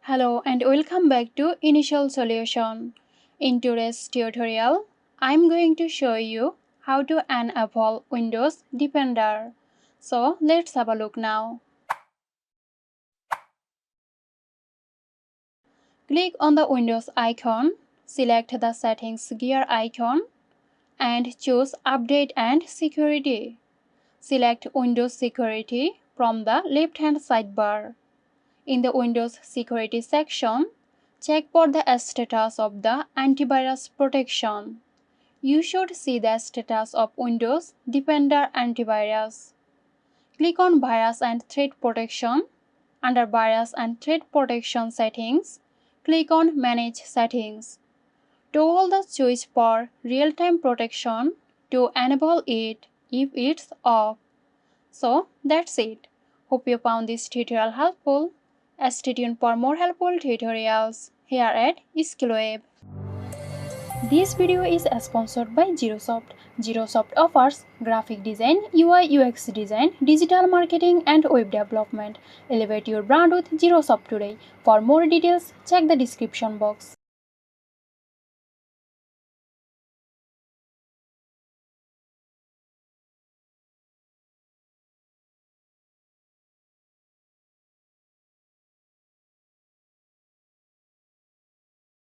Hello and welcome back to Initial Solution. In today's tutorial, I'm going to show you how to enable Windows Defender. So let's have a look now. Click on the Windows icon, select the Settings gear icon, and choose Update and Security. Select Windows Security from the left-hand sidebar. In the Windows Security section, check for the status of the Antivirus Protection. You should see the status of Windows Defender Antivirus. Click on Virus and Threat Protection. Under Virus and Threat Protection settings, click on Manage Settings. Toggle the switch for real-time protection to enable it if it's off. So that's it. Hope you found this tutorial helpful. Stay tuned for more helpful tutorials here at Skill. This video is sponsored by Xirosoft. Xirosoft offers graphic design, UI UX design, digital marketing and web development. Elevate your brand with Xirosoft today. For more details, check the description box.